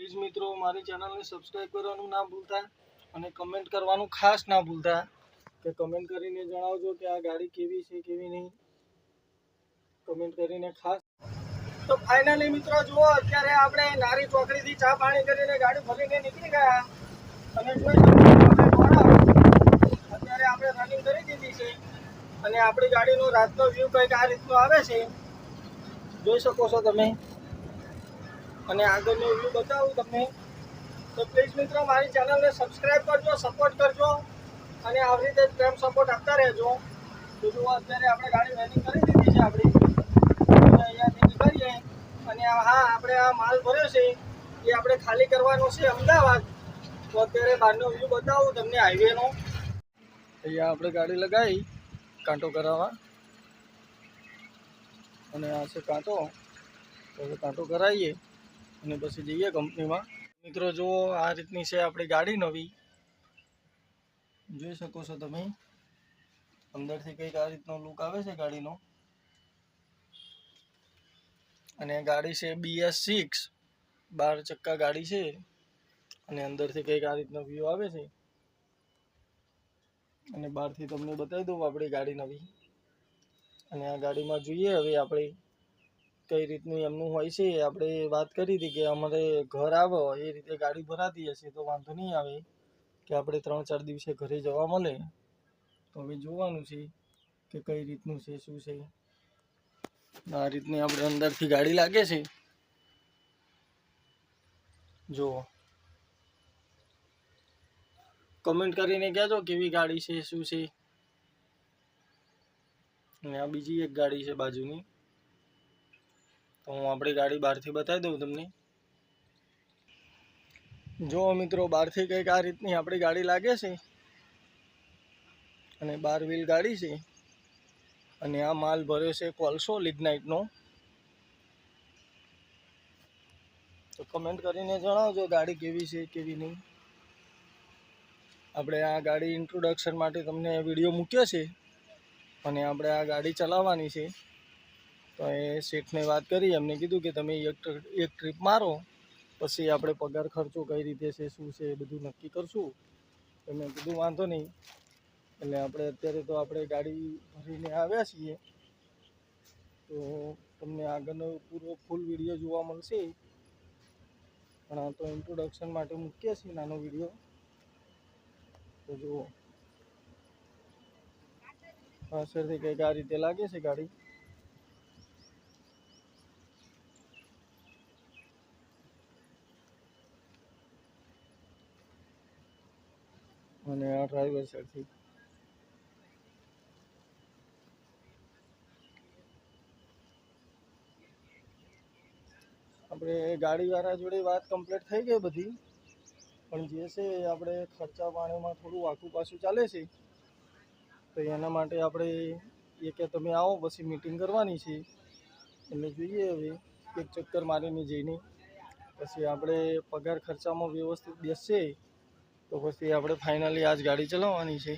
Please મિત્રો મારી ચેનલને સબસ્ક્રાઈબ કરવાનું ના ભૂલતા અને કમેન્ટ કરવાનું ખાસ ના ભૂલતા કે કમેન્ટ કરીને જણાવજો કે આ ગાડી કેવી છે કેવી નહીં, કમેન્ટ કરીને ખાસ. તો ફાઇનલી મિત્રો જુઓ, અત્યારે આપણે નારી ચોકડીથી ચા પાણી કરીને ગાડી ભરીને નીકળી ગયા અને જોઈ શકો અત્યારે આપણે રનિંગ કરી દીધી છે અને આપણી ગાડીનો રાતનો વ્યૂ કંઈક આ રીતનો આવે છે, જોઈ શકો છો તમે. અને આગળનો વ્યૂ બતાવું તમને. તો પ્લીઝ મિત્રો મારી ચેનલને સબસ્ક્રાઈબ કરજો, સપોર્ટ કરજો અને આવી રીતે પ્રેમ સપોર્ટ આપતા રહેજો. તો જુઓ અત્યારે આપણે ગાડી રનિંગ કરી દીધી છે આપણી, અહીંયાથી નીકળીએ અને હા આપણે આ માલ ભર્યો છે એ આપણે ખાલી કરવાનો છે અમદાવાદ. તો અત્યારે બહારનો વ્યૂ બતાવું તમને હાઈવેનો. અહીંયા આપણે ગાડી લગાવી કાંટો કરાવવા અને આ છે કાંટો. તો હવે કાંટો કરાવીએ અને પછી જઈએ કંપનીમાં. મિત્રો જુઓ આ રીતની છે આપણી ગાડી નવી, જોઈ શકો છો તમે. અંદરથી કંઈક આ રીતનો લુક આવે છે ગાડીનો. અને ગાડી છે BS6, 12 ચક્કા ગાડી છે અને અંદરથી કંઈક આ રીતનો વ્યૂ આવે છે. અને બહારથી તમને બતાવી દઉં આપણી ગાડી નવી. અને આ ગાડીમાં જોઈએ હવે આપણે કઈ રીતનું એમનું હોય છે. આપણે વાત કરી હતી કે અમારે ઘર આવો એ રીતે ગાડી ભરાતી હશે તો વાંધો નહીં આવે કે આપણે 3-4 દિવસે ઘરે જવા મળે. તો હવે જોવાનું છે કે કઈ રીતનું છે શું છે. આ રીતની આપણે અંદરથી ગાડી લાગે છે, જુઓ. કમેન્ટ કરીને કહેજો કેવી ગાડી છે શું છે. અને આ બીજી એક ગાડી છે બાજુની, તો હું આપણી ગાડી બહારથી બતાવી દઉં તમને. જો મિત્રો બહારથી કંઈક આ રીતની આપણી ગાડી લાગે છે અને 12 વ્હીલ ગાડી છે અને આ માલ ભર્યો છે કોલસો લિગ્નાઇટનો. તો કમેન્ટ કરીને જણાવજો ગાડી કેવી છે કેવી નહીં. આપણે આ ગાડી ઇન્ટ્રોડક્શન માટે તમને વિડીયો મૂક્યો છે અને આપણે આ ગાડી ચલાવવાની છે. તો એ શેઠને વાત કરી, એમને કીધું કે તમે એક ટ્રીપ મારો પછી આપણે પગાર ખર્ચો કઈ રીતે છે શું છે એ બધું નક્કી કરશું. તો મેં કીધું વાંધો નહીં. એટલે આપણે અત્યારે તો આપણે ગાડી ભરીને આવ્યા છીએ, તો તમને આગળનો પૂરો ફૂલ વિડીયો જોવા મળશે. પણ આ તો ઇન્ટ્રોડક્શન માટે મૂકીએ છીએ નાનો વિડીયો. તો જુઓ પાછળથી કંઈક આ રીતે લાગે છે ગાડી. અને આ ડ્રાઈવર સાઈડથી આપણે ગાડીવાળા જોડે વાત કમ્પ્લીટ થઈ ગઈ બધી, પણ જે છે આપણે ખર્ચા પાણીમાં થોડું આખું પાછું ચાલે છે. તો એના માટે આપણે એ કે તમે આવો પછી મીટિંગ કરવાની છે. એટલે જોઈએ હવે એક ચક્કર મારીને જઈને પછી આપણે પગાર ખર્ચામાં વ્યવસ્થિત બેસશે તો પછી આપણે ફાઇનલી આજ ગાડી ચલાવવાની છે.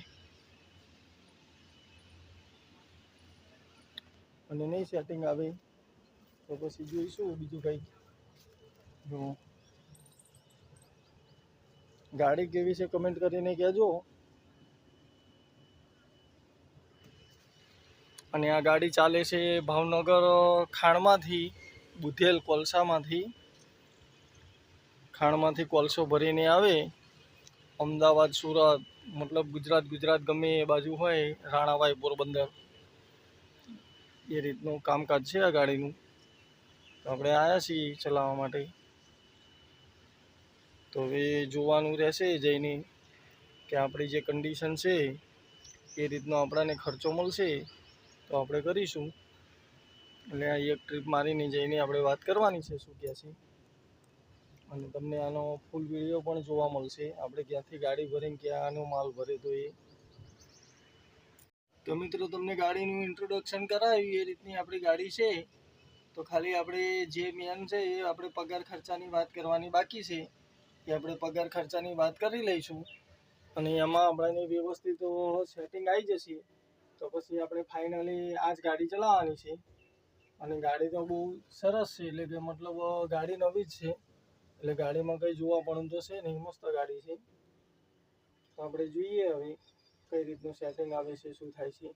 અને નહીં સેટિંગ આવે તો પછી જોઈશું બીજું કંઈક. જો ગાડી કેવી છે કમેન્ટ કરીને કહેજો. અને આ ગાડી ચાલે છે ભાવનગર ખાણમાંથી, બુધેલ ખાણમાંથી કોલસો ભરીને આવે અમદાવાદ, સુરત, મતલબ ગુજરાત ગમે એ બાજુ હોય, રાણાવાય, પોરબંદર, એ રીતનું કામકાજ છે આ ગાડીનું. તો આપણે આવ્યા છીએ ચલાવવા માટે. તો હવે જોવાનું રહેશે જઈને કે આપણી જે કન્ડિશન છે એ રીતનો આપણને ખર્ચો મળશે તો આપણે કરીશું. એટલે આ એક ટ્રીપ મારીને જઈને આપણે વાત કરવાની છે શું કહે છે. અને તમને આનો ફૂલ વિડીયો પણ જોવા મળશે, આપણે ક્યાંથી ગાડી ભરીને ક્યાં આનો માલ ભરે તો એ. તો મિત્રો તમને ગાડીનું ઇન્ટ્રોડક્શન કરાવ્યું એ રીતની આપણી ગાડી છે. તો ખાલી આપણે જે મેન છે એ આપણે પગાર ખર્ચાની વાત કરવાની બાકી છે, એ આપણે પગાર ખર્ચાની વાત કરી લઈશું. અને એમાં આપણને વ્યવસ્થિત સેટિંગ આવી જશે તો પછી આપણે ફાઇનલી આ જ ગાડી ચલાવવાની છે. અને ગાડી તો બહુ સરસ છે, એટલે કે મતલબ ગાડી નવી જ છે એટલે ગાડીમાં કંઈ જોવા પણ તો છે નહીં, મસ્ત ગાડી છે. તો આપણે જોઈએ હવે કઈ રીતનું સેટિંગ આવે છે, શું થાય છે.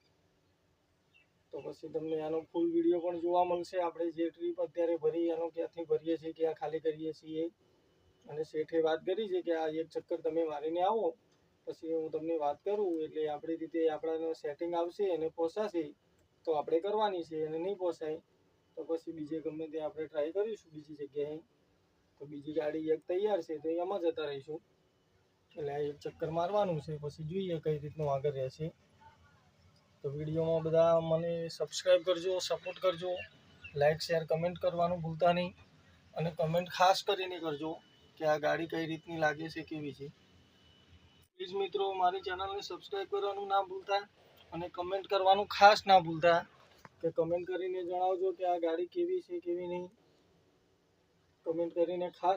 તો પછી તમને આનો ફૂલ વિડીયો પણ જોવા મળશે. આપણે જે ટ્રીપ અત્યારે ભરી એનો ક્યાંથી ભરીએ છીએ, ક્યાં ખાલી કરીએ છીએ. અને શેઠે વાત કરી છે કે આ એક ચક્કર તમે મારીને આવો, પછી હું તમને વાત કરું એટલે આપણી રીતે આપણાને સેટિંગ આવશે અને પોસાશે તો આપણે કરવાની છે, અને નહીં પોસાય તો પછી બીજે ગમે તે આપણે ટ્રાય કરીશું બીજી જગ્યાએ. તો બીજી ગાડી એક તૈયાર છે તો એમાં જતા રહીશું. એટલે આ એક ચક્કર મારવાનું છે, પછી જોઈએ કઈ રીતનું આગળ રહેશે. તો વિડીયોમાં બધા મને સબસ્ક્રાઈબ કરજો, સપોર્ટ કરજો, લાઇક શેર કમેન્ટ કરવાનું ભૂલતા નહીં. અને કમેન્ટ ખાસ કરીને કરજો કે આ ગાડી કઈ રીતની લાગે છે, કેવી છે. પ્લીઝ મિત્રો મારી ચેનલને સબસ્ક્રાઈબ કરવાનું ના ભૂલતા અને કમેન્ટ કરવાનું ખાસ ના ભૂલતા, કે કમેન્ટ કરીને જણાવજો કે આ ગાડી કેવી છે કેવી નહીં. કમેન્ટ કરીને ખાસ